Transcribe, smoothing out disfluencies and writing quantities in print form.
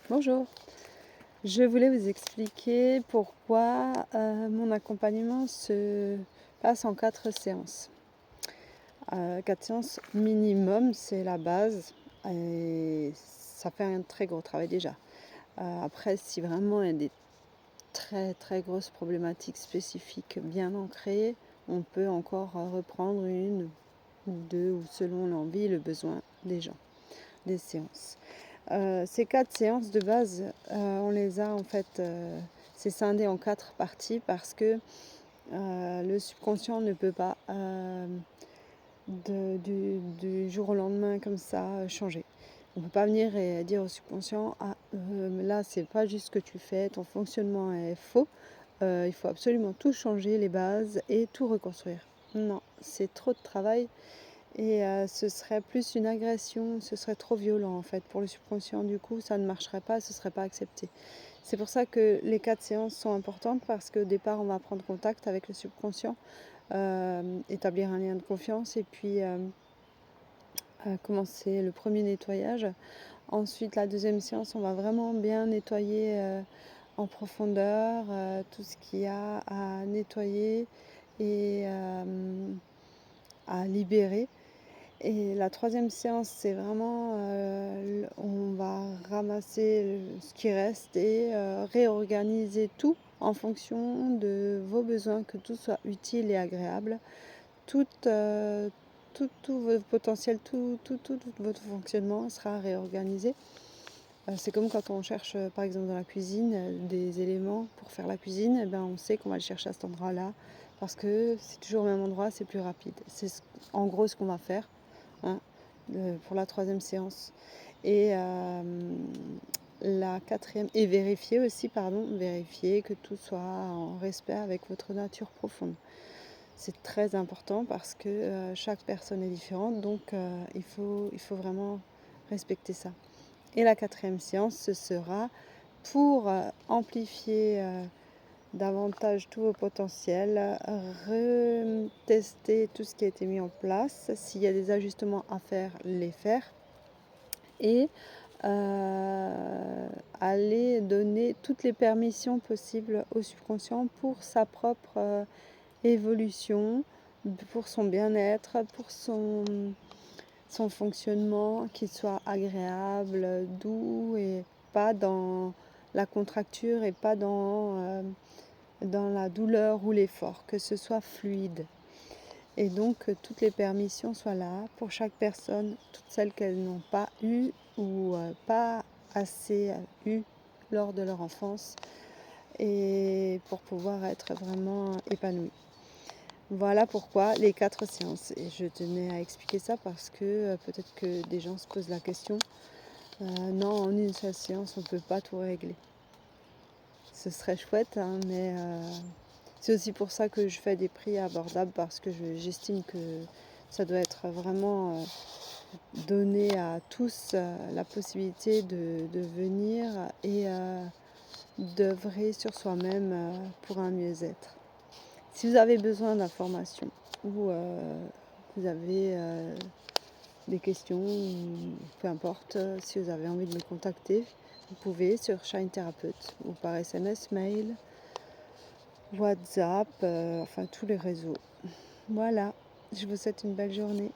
Bonjour, je voulais vous expliquer pourquoi mon accompagnement se passe en 4 séances. 4 séances minimum, c'est la base et ça fait un très gros travail déjà. Après, si vraiment il y a des très très grosses problématiques spécifiques bien ancrées, on peut encore reprendre une ou deux ou selon l'envie et le besoin des gens, des séances. Ces 4 séances de base, on les a en fait, c'est scindé en 4 parties parce que le subconscient ne peut pas du jour au lendemain comme ça changer. On ne peut pas venir et dire au subconscient ah là c'est pas juste ce que tu fais, ton fonctionnement est faux, il faut absolument tout changer, les bases et tout reconstruire. Non, c'est trop de travail. Et ce serait plus une agression, ce serait trop violent en fait pour le subconscient. Du coup, ça ne marcherait pas, ce ne serait pas accepté. C'est pour ça que les 4 séances sont importantes parce qu'au départ, on va prendre contact avec le subconscient, établir un lien de confiance et puis commencer le premier nettoyage. Ensuite, la deuxième séance, on va vraiment bien nettoyer en profondeur tout ce qu'il y a à nettoyer et à libérer. Et la troisième séance, c'est vraiment, on va ramasser ce qui reste et réorganiser tout en fonction de vos besoins, que tout soit utile et agréable. Tout votre potentiel, tout votre fonctionnement sera réorganisé. C'est comme quand on cherche, par exemple dans la cuisine, des éléments pour faire la cuisine, et on sait qu'on va le chercher à cet endroit-là, parce que c'est toujours au même endroit, c'est plus rapide. C'est en gros ce qu'on va faire. Hein, pour la troisième séance. Et la quatrième, et vérifier aussi, vérifier que tout soit en respect avec votre nature profonde. C'est très important parce que chaque personne est différente, donc il faut vraiment respecter ça. Et la quatrième séance, ce sera pour amplifier davantage tous vos potentiels, retester tout ce qui a été mis en place, s'il y a des ajustements à faire, les faire, et aller donner toutes les permissions possibles au subconscient pour sa propre évolution, pour son bien-être, pour son fonctionnement, qu'il soit agréable, doux et pas dans la contracture et pas dans la douleur ou l'effort, que ce soit fluide. Et donc que toutes les permissions soient là pour chaque personne, toutes celles qu'elles n'ont pas eues ou pas assez eues lors de leur enfance, et pour pouvoir être vraiment épanouie. Voilà pourquoi les 4 séances. Et je tenais à expliquer ça parce que peut-être que des gens se posent la question. Non, en une seule séance, on ne peut pas tout régler. Ce serait chouette, hein, mais c'est aussi pour ça que je fais des prix abordables, parce que j'estime que ça doit être vraiment donné à tous la possibilité de venir et d'œuvrer sur soi-même pour un mieux-être. Si vous avez besoin d'informations ou vous avez des questions, peu importe, si vous avez envie de me contacter, vous pouvez sur Shine Thérapeute ou par SMS, mail, WhatsApp, enfin tous les réseaux. Voilà, je vous souhaite une belle journée.